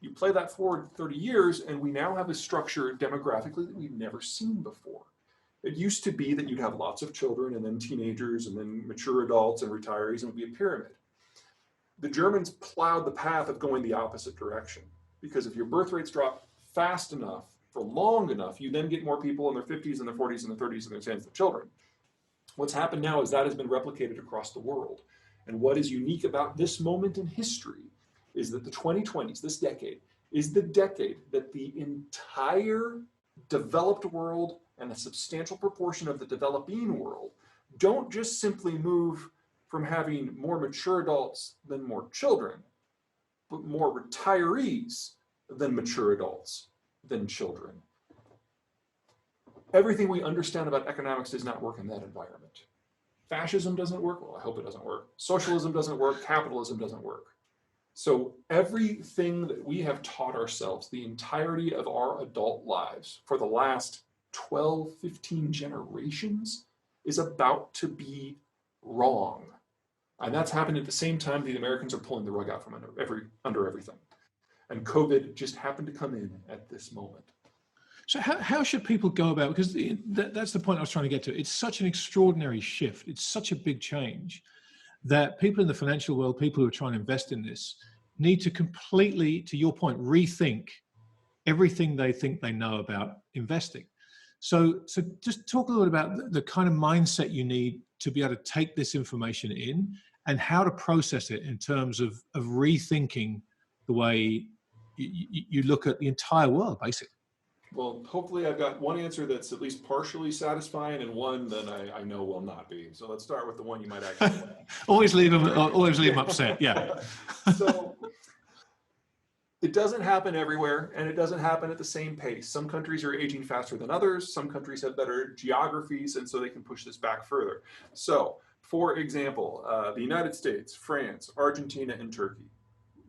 You play that forward 30 years, and we now have a structure demographically that we've never seen before. It used to be that you'd have lots of children and then teenagers and then mature adults and retirees, and it would be a pyramid. The Germans plowed the path of going the opposite direction, because if your birth rates drop fast enough for long enough, you then get more people in their 50s and their 40s and their 30s and their 10s of children. What's happened now is that has been replicated across the world. And what is unique about this moment in history is that the 2020s, this decade, is the decade that the entire developed world and a substantial proportion of the developing world don't just simply move from having more mature adults than more children, but more retirees than mature adults than children. Everything we understand about economics does not work in that environment. Fascism doesn't work. Well, I hope it doesn't work. Socialism doesn't work. Capitalism doesn't work. So everything that we have taught ourselves, the entirety of our adult lives for the last 12, 15 generations is about to be wrong. And that's happened at the same time the Americans are pulling the rug out from under everything. And COVID just happened to come in at this moment. So how should people go about, because that's the point I was trying to get to. It's such an extraordinary shift. It's such a big change that people in the financial world, people who are trying to invest in this, need to completely, to your point, rethink everything they think they know about investing. So just talk a little bit about the kind of mindset you need to be able to take this information in and how to process it in terms of rethinking the way you look at the entire world, basically. Well, hopefully I've got one answer that's at least partially satisfying and one that I know will not be. So let's start with the one you might actually like. always leave them upset. Yeah. So it doesn't happen everywhere, and it doesn't happen at the same pace. Some countries are aging faster than others. Some countries have better geographies, and so they can push this back further. So, for example, the United States, France, Argentina, and Turkey.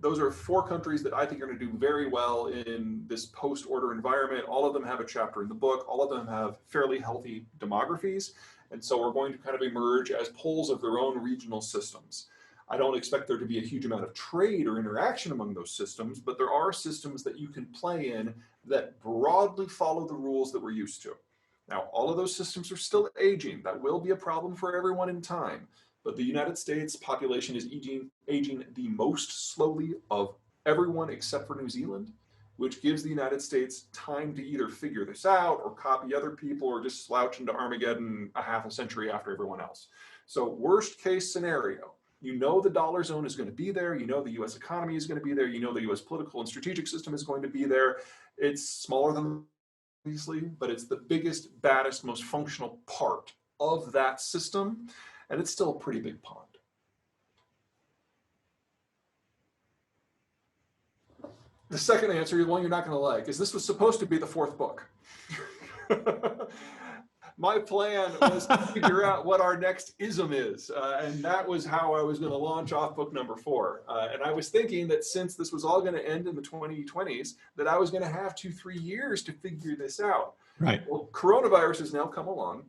Those are 4 countries that I think are going to do very well in this post-order environment. All of them have a chapter in the book. All of them have fairly healthy demographies. And so we're going to kind of emerge as poles of their own regional systems. I don't expect there to be a huge amount of trade or interaction among those systems, but there are systems that you can play in that broadly follow the rules that we're used to. Now, all of those systems are still aging. That will be a problem for everyone in time. But the United States population is aging the most slowly of everyone except for New Zealand, which gives the United States time to either figure this out or copy other people or just slouch into Armageddon a half a century after everyone else. So worst case scenario, you know the dollar zone is going to be there. You know the US economy is going to be there. You know the US political and strategic system is going to be there. It's smaller than obviously, but it's the biggest, baddest, most functional part of that system. And it's still a pretty big pond. The second answer, the one you're not going to like, is this was supposed to be the 4th book. My plan was to figure out what our next ism is. And that was how I was going to launch off book number 4. And I was thinking that since this was all going to end in the 2020s, that I was going to have 2-3 years to figure this out. Right. Well, coronavirus has now come along.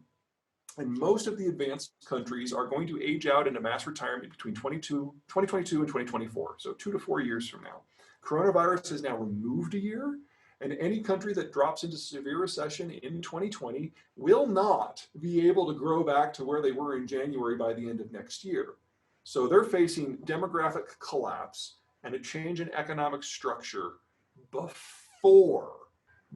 And most of the advanced countries are going to age out into mass retirement between 2022 and 2024, so 2 to 4 years from now. Coronavirus has now removed a year, and any country that drops into severe recession in 2020 will not be able to grow back to where they were in January by the end of next year. So they're facing demographic collapse and a change in economic structure before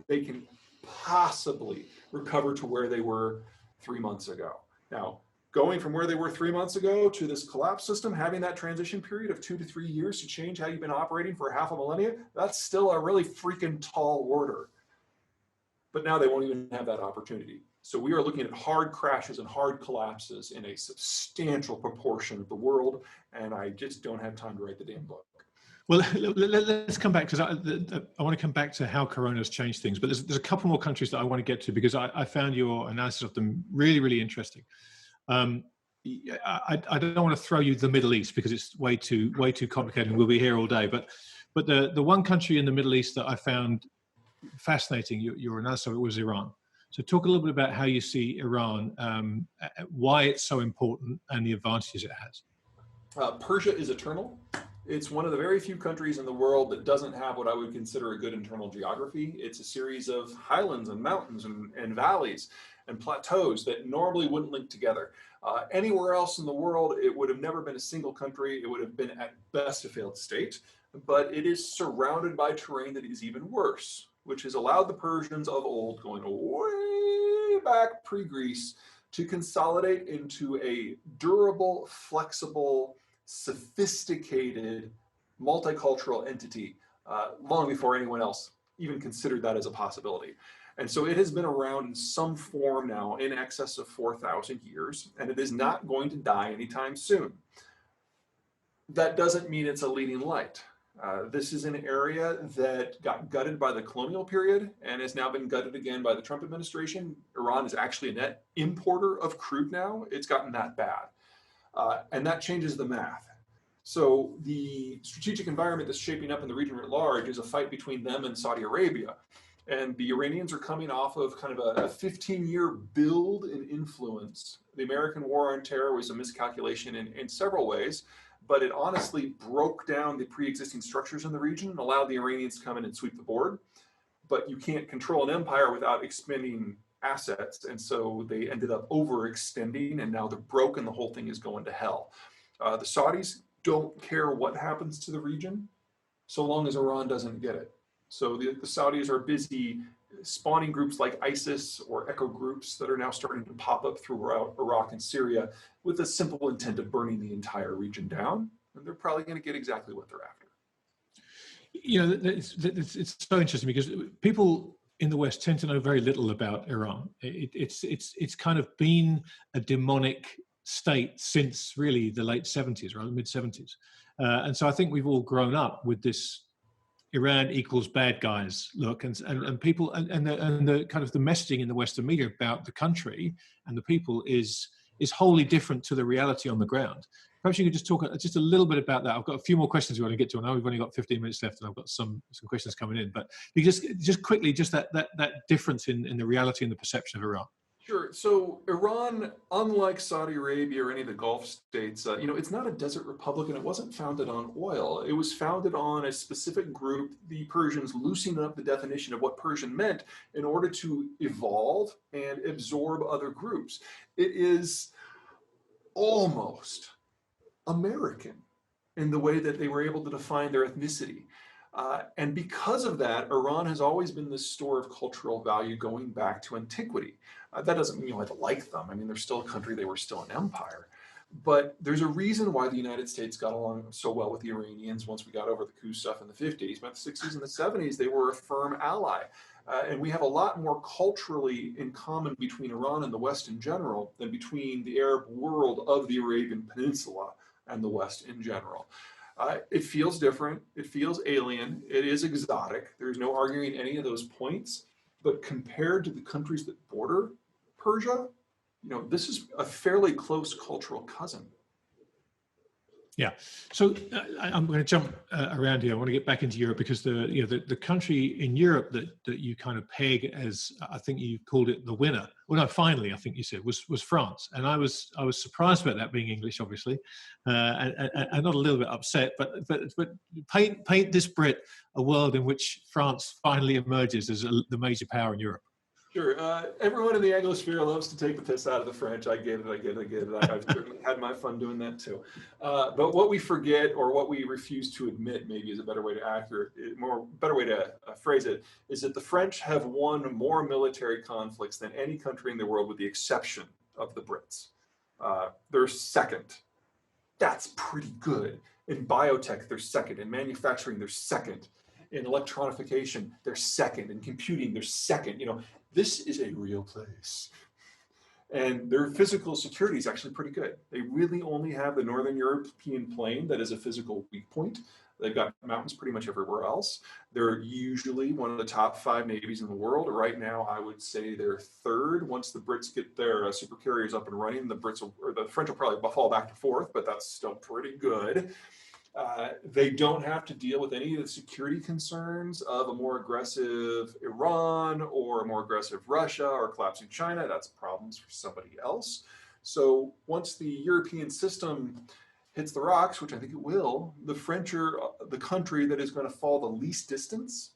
they can possibly recover to where they were 3 months ago. Now, going from where they were 3 months ago to this collapse system, having that transition period of 2 to 3 years to change how you've been operating for half a millennia, that's still a really freaking tall order. But now they won't even have that opportunity. So we are looking at hard crashes and hard collapses in a substantial proportion of the world, and I just don't have time to write the damn book. Well, let's come back, because I want to come back to how Corona has changed things. But there's a couple more countries that I want to get to, because I found your analysis of them really, really interesting. I don't want to throw you the Middle East because it's way too complicated and we'll be here all day. But the one country in the Middle East that I found fascinating, your analysis of it, was Iran. So talk a little bit about how you see Iran, why it's so important, and the advantages it has. Persia is eternal. It's one of the very few countries in the world that doesn't have what I would consider a good internal geography. It's a series of highlands and mountains and valleys and plateaus that normally wouldn't link together. Anywhere else in the world, it would have never been a single country. It would have been at best a failed state, but it is surrounded by terrain that is even worse, which has allowed the Persians of old, going way back pre-Greece, to consolidate into a durable, flexible, sophisticated, multicultural entity long before anyone else even considered that as a possibility. And so it has been around in some form now in excess of 4,000 years, and it is not going to die anytime soon. That doesn't mean it's a leading light. This is an area that got gutted by the colonial period and has now been gutted again by the Trump administration. Iran is actually a net importer of crude now. It's gotten that bad. And that changes the math. So the strategic environment that's shaping up in the region at large is a fight between them and Saudi Arabia. And the Iranians are coming off of kind of a 15-year build in influence. The American war on terror was a miscalculation in several ways, but it honestly broke down the pre-existing structures in the region and allowed the Iranians to come in and sweep the board. But you can't control an empire without expending assets. And so they ended up overextending, and now they're broke and the whole thing is going to hell. The Saudis don't care what happens to the region so long as Iran doesn't get it. So the Saudis are busy spawning groups like ISIS or echo groups that are now starting to pop up throughout Iraq and Syria with the simple intent of burning the entire region down. And they're probably going to get exactly what they're after. You know, it's so interesting because people in the West tend to know very little about Iran. It's kind of been a demonic state since really the late 70s, right, mid 70s. And so I think we've all grown up with this Iran equals bad guys look, and people and the kind of the messaging in the Western media about the country and the people is wholly different to the reality on the ground. Perhaps you could just talk just a little bit about that. I've got a few more questions we want to get to. I know we've only got 15 minutes left, and I've got some questions coming in. But you just quickly, just that difference in the reality and the perception of Iran. Sure. So Iran, unlike Saudi Arabia or any of the Gulf states, it's not a desert republic, and it wasn't founded on oil. It was founded on a specific group, the Persians loosening up the definition of what Persian meant in order to evolve and absorb other groups. It is almost American in the way that they were able to define their ethnicity. And because of that, Iran has always been this store of cultural value going back to antiquity. That doesn't mean you have to like them. I mean, they're still a country, they were still an empire. But there's a reason why the United States got along so well with the Iranians once we got over the coup stuff in the 50s. But the 60s and the 70s, they were a firm ally. And we have a lot more culturally in common between Iran and the West in general than between the Arab world of the Arabian Peninsula and the West in general. It feels different. It feels alien. It is exotic. There's no arguing any of those points. But compared to the countries that border Persia, this is a fairly close cultural cousin. Yeah. So I'm going to jump around here. I want to get back into Europe because the country in Europe that you kind of peg as, I think you called it the winner. Well, no, finally, I think you said was France, and I was surprised about that being English, obviously, and not a little bit upset. But paint this Brit a world in which France finally emerges as the major power in Europe. Sure. Everyone in the Anglosphere loves to take the piss out of the French. I get it. I've certainly had my fun doing that too. But what we forget, or what we refuse to admit, maybe is a better way to phrase it, is that the French have won more military conflicts than any country in the world, with the exception of the Brits. They're second. That's pretty good. In biotech, they're second. In manufacturing, they're second. In electronification, they're second. In computing, they're second. This is a real place. And their physical security is actually pretty good. They really only have the Northern European plain that is a physical weak point. They've got mountains pretty much everywhere else. They're usually one of the top 5 navies in the world. Right now, I would say they're third. Once the Brits get their supercarriers up and running, the French will probably fall back to fourth, but that's still pretty good. They don't have to deal with any of the security concerns of a more aggressive Iran or a more aggressive Russia or collapsing China. That's problems for somebody else. So once the European system hits the rocks, which I think it will, the French are the country that is going to fall the least distance,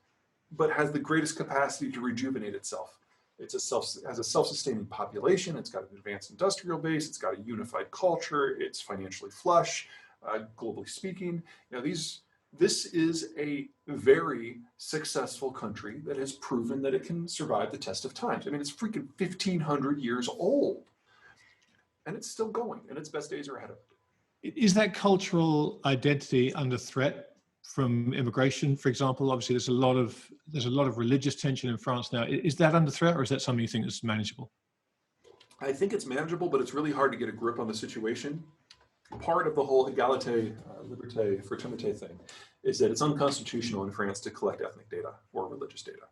but has the greatest capacity to rejuvenate itself. It has a self-sustaining population. It's got an advanced industrial base. It's got a unified culture. It's financially flush. Globally speaking, this is a very successful country that has proven that it can survive the test of times. I mean, it's freaking 1,500 years old. and it's still going, and its best days are ahead of it. Is that cultural identity under threat from immigration, for example? Obviously, there's a lot of religious tension in France now. Is that under threat, or is that something you think is manageable? I think it's manageable, but it's really hard to get a grip on the situation. Part of the whole égalité, liberté, fraternité thing is that it's unconstitutional in France to collect ethnic data or religious data.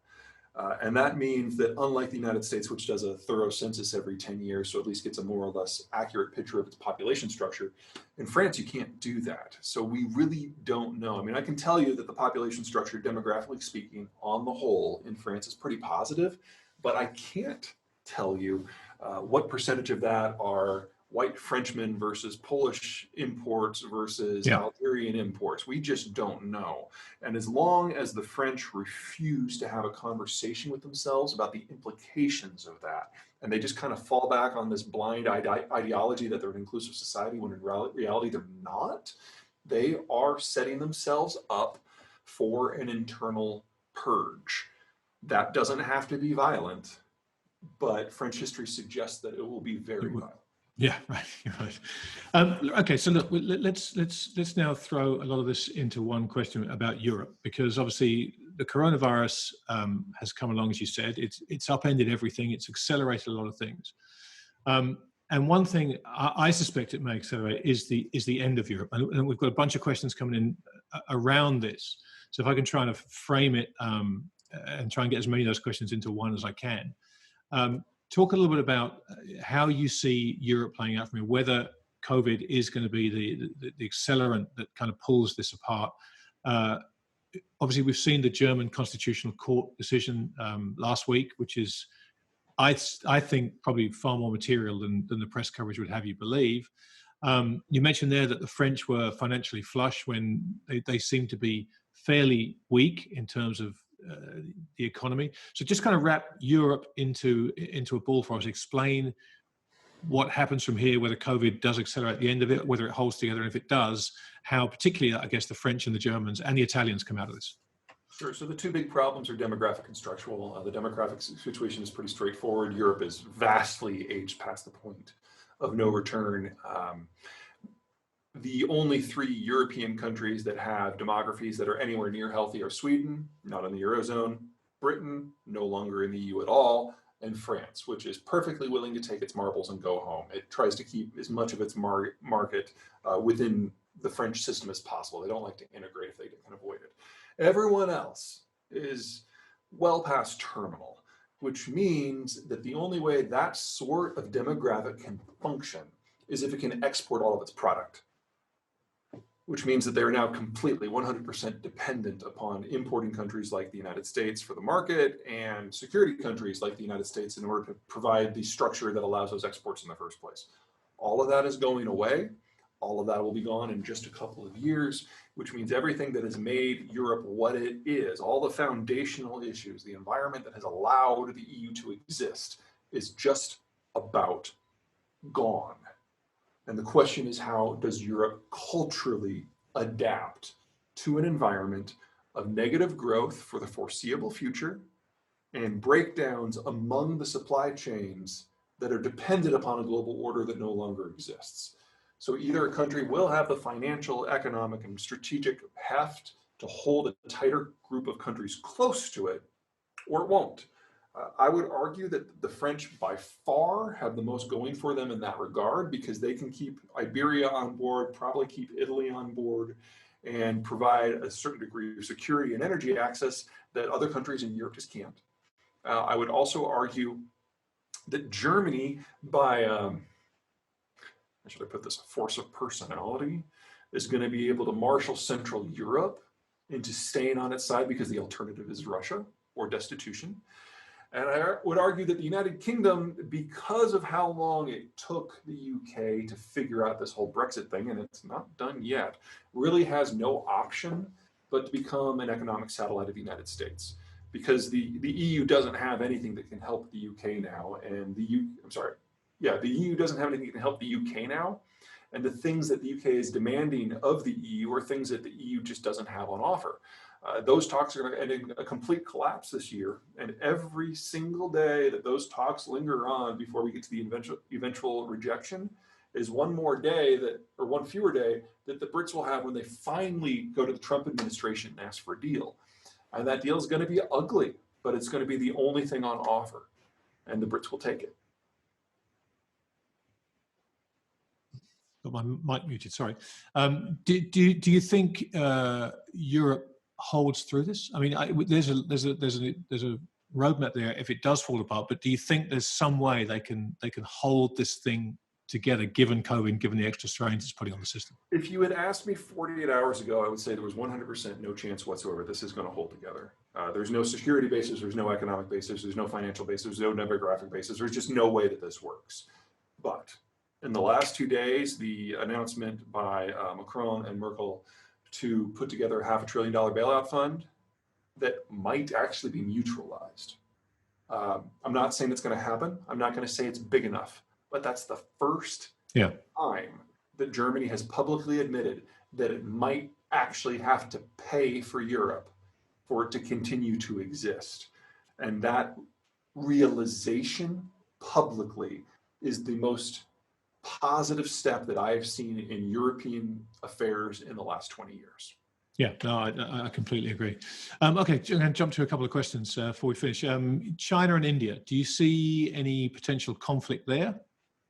And that means that unlike the United States, which does a thorough census every 10 years, so at least gets a more or less accurate picture of its population structure, in France, you can't do that. So we really don't know. I mean, I can tell you that the population structure, demographically speaking, on the whole in France is pretty positive, but I can't tell you what percentage of that are white Frenchmen versus Polish imports versus Algerian imports. We just don't know. And as long as the French refuse to have a conversation with themselves about the implications of that, and they just kind of fall back on this blind ideology that they're an inclusive society when in reality they're not, they are setting themselves up for an internal purge. That doesn't have to be violent, but French history suggests that it will be very violent. Yeah, right. You're right. Okay, so look, let's now throw a lot of this into one question about Europe, because obviously the coronavirus has come along, as you said. It's upended everything. It's accelerated a lot of things. And one thing I suspect it may accelerate is the end of Europe. And we've got a bunch of questions coming in around this. So if I can try and frame it and try and get as many of those questions into one as I can. Talk a little bit about how you see Europe playing out from here, whether COVID is going to be the accelerant that kind of pulls this apart. Obviously, we've seen the German Constitutional Court decision last week, which is, I think, probably far more material than the press coverage would have you believe. You mentioned there that the French were financially flush when they seem to be fairly weak in terms of the economy. So just kind of wrap Europe into a ball for us. Explain what happens from here, whether COVID does accelerate the end of it, whether it holds together, and if it does, how particularly, I guess, the French and the Germans and the Italians come out of this. Sure. So the two big problems are demographic and structural. The demographic situation is pretty straightforward. Europe is vastly aged past the point of no return. The only 3 European countries that have demographies that are anywhere near healthy are Sweden, not in the Eurozone, Britain, no longer in the EU at all, and France, which is perfectly willing to take its marbles and go home. It tries to keep as much of its market within the French system as possible. They don't like to integrate if they can avoid it. Everyone else is well past terminal, which means that the only way that sort of demographic can function is if it can export all of its product, which means that they're now completely 100% dependent upon importing countries like the United States for the market and security countries like the United States in order to provide the structure that allows those exports in the first place. All of that is going away. All of that will be gone in just a couple of years, which means everything that has made Europe what it is, all the foundational issues, the environment that has allowed the EU to exist, is just about gone. And the question is, how does Europe culturally adapt to an environment of negative growth for the foreseeable future and breakdowns among the supply chains that are dependent upon a global order that no longer exists? So either a country will have the financial, economic, and strategic heft to hold a tighter group of countries close to it, or it won't. I would argue that the French by far have the most going for them in that regard, because they can keep Iberia on board, probably keep Italy on board, and provide a certain degree of security and energy access that other countries in Europe just can't. I would also argue that Germany, by, how should I put this, a force of personality, is going to be able to marshal Central Europe into staying on its side, because the alternative is Russia or destitution. And I would argue that the United Kingdom, because of how long it took the UK to figure out this whole Brexit thing, and it's not done yet, really has no option but to become an economic satellite of the United States. Because the EU doesn't have anything that can help the UK now, and the EU doesn't have anything that can help the UK now, and the things that the UK is demanding of the EU are things that the EU just doesn't have on offer. Those talks are going to end in a complete collapse this year. And every single day that those talks linger on before we get to the eventual rejection is one more day that, or one fewer day that the Brits will have when they finally go to the Trump administration and ask for a deal. And that deal is going to be ugly, but it's going to be the only thing on offer. And the Brits will take it. Got my mic muted, sorry. Do you think Europe holds through this? I mean, there's a roadmap there if it does fall apart, but do you think there's some way they can hold this thing together, given COVID, given the extra strains it's putting on the system? If you had asked me 48 hours ago, I would say there was 100% no chance whatsoever this is going to hold together. There's no security basis, there's no economic basis, there's no financial basis, there's no demographic basis. There's just no way that this works. But in the last 2 days, the announcement by Macron and Merkel to put together a $500 billion bailout fund that might actually be neutralized. I'm not saying it's going to happen. I'm not going to say it's big enough, but that's the first time that Germany has publicly admitted that it might actually have to pay for Europe for it to continue to exist. And that realization publicly is the most positive step that I have seen in European affairs in the last 20 years. Yeah, no, I completely agree. Okay, I'm going to jump to a couple of questions before we finish. China and India, do you see any potential conflict there?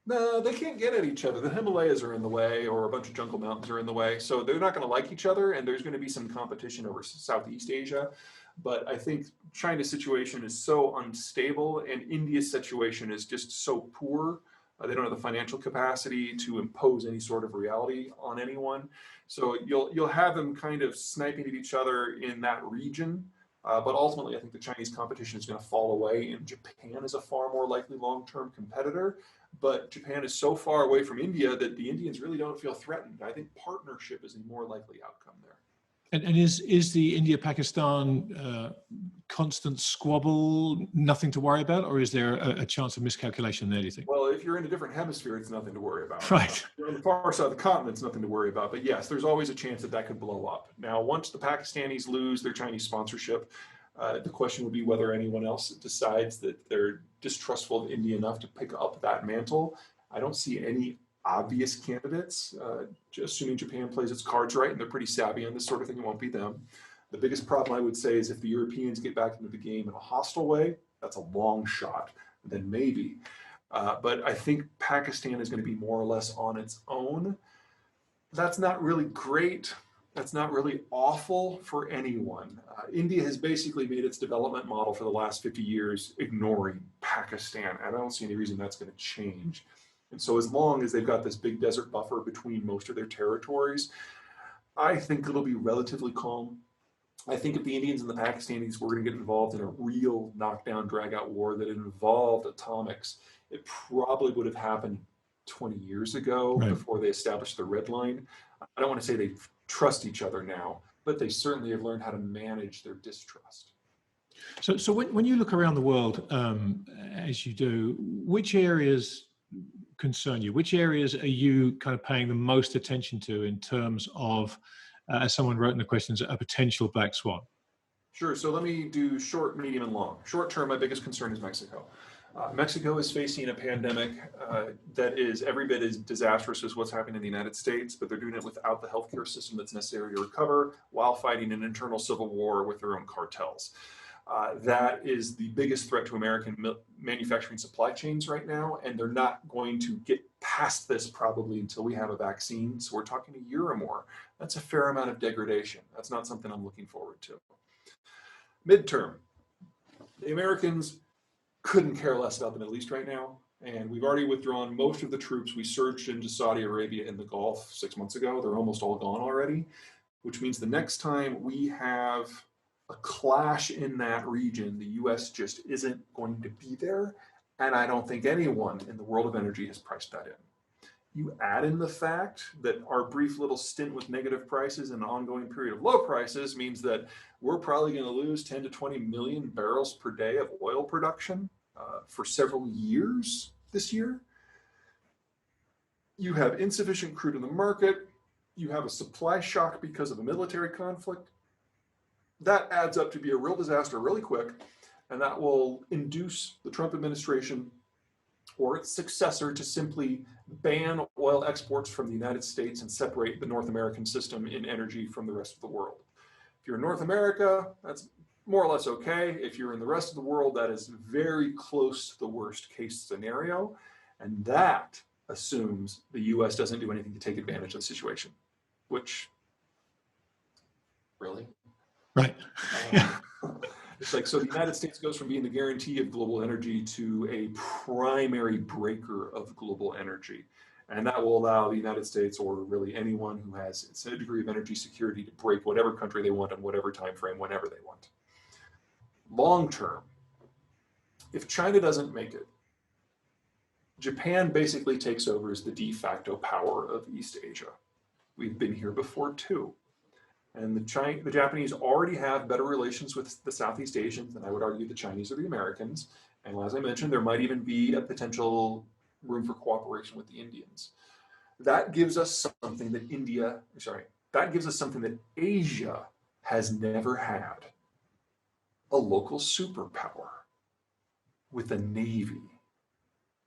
No, they can't get at each other. The Himalayas are in the way, or a bunch of jungle mountains are in the way. So they're not going to like each other, and there's going to be some competition over Southeast Asia. But I think China's situation is so unstable, and India's situation is just so poor. They don't have the financial capacity to impose any sort of reality on anyone. So you'll have them kind of sniping at each other in that region. But ultimately, I think the Chinese competition is going to fall away, and Japan is a far more likely long-term competitor. But Japan is so far away from India that the Indians really don't feel threatened. I think partnership is a more likely outcome there. And is the India-Pakistan constant squabble nothing to worry about, or is there a chance of miscalculation there, do you think? Well, if you're in a different hemisphere, it's nothing to worry about. Right. If you're on the far side of the continent, it's nothing to worry about. But yes, there's always a chance that that could blow up. Now, once the Pakistanis lose their Chinese sponsorship, the question would be whether anyone else decides that they're distrustful of India enough to pick up that mantle. I don't see any obvious candidates, assuming Japan plays its cards right, and they're pretty savvy on this sort of thing, it won't be them. The biggest problem I would say is if the Europeans get back into the game in a hostile way, that's a long shot, then maybe. But I think Pakistan is going to be more or less on its own. That's not really great. That's not really awful for anyone. India has basically made its development model for the last 50 years ignoring Pakistan, and I don't see any reason that's going to change. And so as long as they've got this big desert buffer between most of their territories, I think it'll be relatively calm. I think if the Indians and the Pakistanis were going to get involved in a real knockdown, drag-out war that involved atomics, it probably would have happened 20 years ago before they established the red line. I don't want to say they trust each other now, but they certainly have learned how to manage their distrust. So when you look around the world, as you do, which areas concern you? Which areas are you kind of paying the most attention to in terms of, as someone wrote in the questions, a potential black swan? Sure. So let me do short, medium, and long. Short term, my biggest concern is Mexico. Mexico is facing a pandemic that is every bit as disastrous as what's happening in the United States, but they're doing it without the healthcare system that's necessary to recover while fighting an internal civil war with their own cartels. That is the biggest threat to American manufacturing supply chains right now, and they're not going to get past this probably until we have a vaccine. So we're talking a year or more. That's a fair amount of degradation. That's not something I'm looking forward to. Midterm, the Americans couldn't care less about the Middle East right now, and we've already withdrawn most of the troops we surged into Saudi Arabia in the Gulf 6 months ago. They're almost all gone already, which means the next time we have a clash in that region, the US just isn't going to be there. And I don't think anyone in the world of energy has priced that in. You add in the fact that our brief little stint with negative prices and an ongoing period of low prices means that we're probably going to lose 10 to 20 million barrels per day of oil production for several years this year. You have insufficient crude in the market. You have a supply shock because of a military conflict. that adds up to be a real disaster really quick, and that will induce the Trump administration or its successor to simply ban oil exports from the United States and separate the North American system in energy from the rest of the world. If you're in North America, that's more or less okay. If you're in the rest of the world, that is very close to the worst case scenario. And that assumes the US doesn't do anything to take advantage of the situation, which, really? Right. Yeah. It's like, so the United States goes from being the guarantee of global energy to a primary breaker of global energy. And that will allow the United States, or really anyone who has a degree of energy security, to break whatever country they want in whatever time frame, whenever they want. Long term, if China doesn't make it, Japan basically takes over as the de facto power of East Asia. We've been here before too. And the Japanese already have better relations with the Southeast Asians than I would argue the Chinese or the Americans. And as I mentioned, there might even be a potential room for cooperation with the Indians. That gives us something that that gives us something that Asia has never had. A local superpower with a navy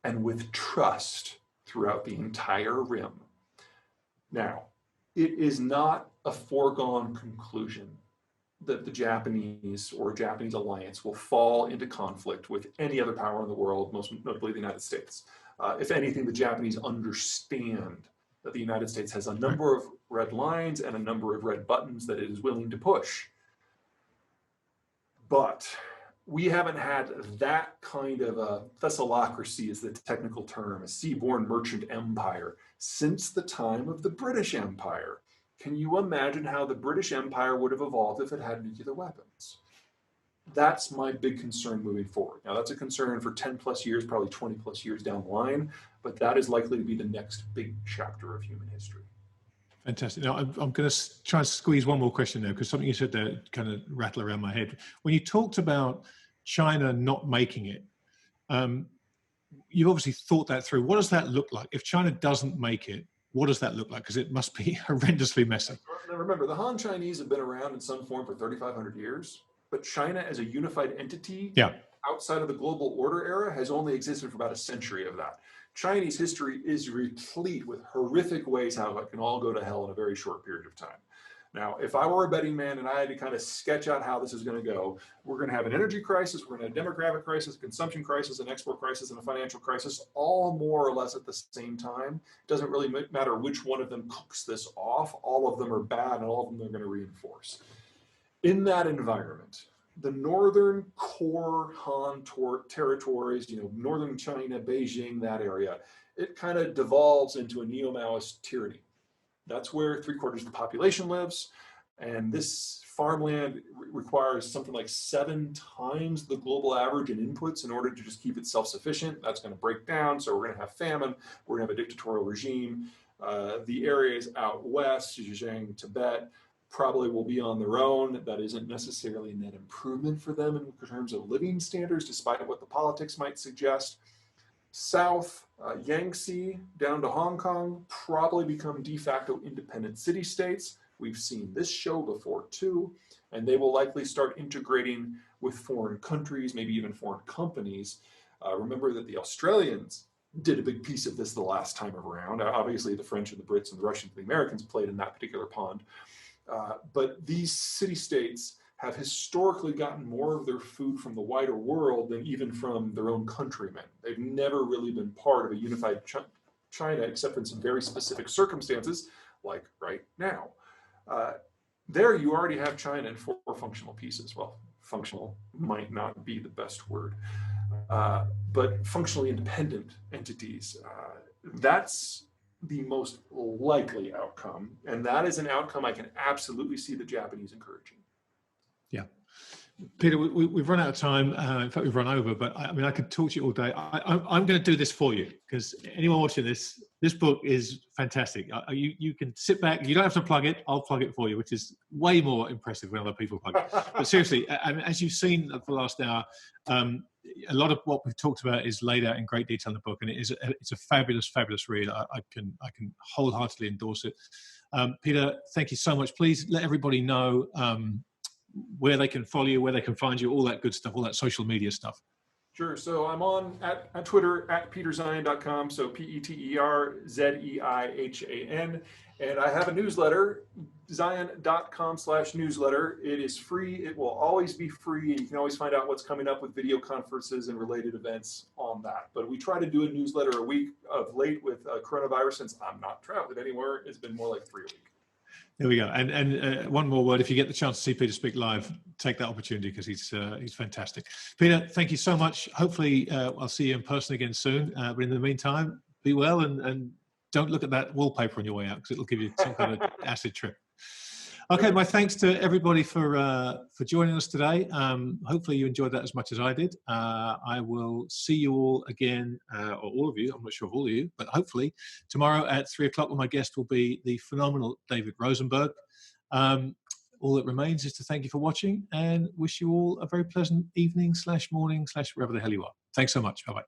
and with trust throughout the entire rim. Now, it is not a foregone conclusion that the Japanese or Japanese alliance will fall into conflict with any other power in the world, most notably the United States. If anything, the Japanese understand that the United States has a number of red lines and a number of red buttons that it is willing to push. But we haven't had that kind of a Thessalocracy, is the technical term, a seaborne merchant empire, since the time of the British Empire. Can you imagine how the British Empire would have evolved if it had nuclear weapons? That's my big concern moving forward. Now, that's a concern for 10 plus years, probably 20 plus years down the line, but that is likely to be the next big chapter of human history. Fantastic. Now, I'm going to try and squeeze one more question there, because something you said there kind of rattled around my head. When you talked about China not making it, you obviously thought that through. What does that look like? If China doesn't make it, what does that look like? Because it must be horrendously messy. Now remember, the Han Chinese have been around in some form for 3,500 years, but China as a unified entity outside of the global order era has only existed for about a century of that. Chinese history is replete with horrific ways how it can all go to hell in a very short period of time. Now, if I were a betting man and I had to kind of sketch out how this is going to go, we're going to have an energy crisis, we're going to have a demographic crisis, a consumption crisis, an export crisis, and a financial crisis, all more or less at the same time. It doesn't really matter which one of them cooks this off. All of them are bad, and all of them are going to reinforce. In that environment, the northern core Han territories, northern China, Beijing, that area, it kind of devolves into a neo-Maoist tyranny. That's where 3/4 of the population lives. And this farmland requires something like 7 times the global average in inputs in order to just keep it self-sufficient. That's going to break down. So we're going to have famine. We're going to have a dictatorial regime. The areas out west, Xinjiang, Tibet, probably will be on their own. That isn't necessarily a net improvement for them in terms of living standards, despite what the politics might suggest. South, Yangtze down to Hong Kong probably become de facto independent city-states. We've seen this show before too, and they will likely start integrating with foreign countries, maybe even foreign companies. Remember that the Australians did a big piece of this the last time around. Obviously, the French and the Brits and the Russians and the Americans played in that particular pond. But these city-states have historically gotten more of their food from the wider world than even from their own countrymen. They've never really been part of a unified China, except in some very specific circumstances, like right now. There you already have China in 4 functional pieces. Well, functional might not be the best word, but functionally independent entities. That's the most likely outcome, and that is an outcome I can absolutely see the Japanese encouraging. Yeah. Peter, we've run out of time. In fact, we've run over, but I could talk to you all day. I'm going to do this for you, because anyone watching this book is fantastic. You can sit back. You don't have to plug it. I'll plug it for you, which is way more impressive when other people plug it. But seriously, as you've seen for the last hour, a lot of what we've talked about is laid out in great detail in the book, and it's a fabulous, fabulous read. I can wholeheartedly endorse it. Peter, thank you so much. Please let everybody know where they can follow you, where they can find you, all that good stuff, all that social media stuff. Sure. So I'm on Twitter at peterzeihan.com. So PeterZeihan. And I have a newsletter, zeihan.com/newsletter. It is free. It will always be free. You can always find out what's coming up with video conferences and related events on that. But we try to do a newsletter a week. Of late with coronavirus, since I'm not traveling anywhere, it's been more like 3 a week. There we go. And one more word: if you get the chance to see Peter speak live, take that opportunity because he's fantastic. Peter, thank you so much. Hopefully, I'll see you in person again soon. But in the meantime, be well and don't look at that wallpaper on your way out because it'll give you some kind of acid trip. Okay, my thanks to everybody for joining us today. Hopefully you enjoyed that as much as I did. I will see you all again, or all of you. I'm not sure of all of you, but hopefully tomorrow at 3 o'clock, when my guest will be the phenomenal David Rosenberg. All that remains is to thank you for watching and wish you all a very pleasant evening /morning / wherever the hell you are. Thanks so much. Bye-bye.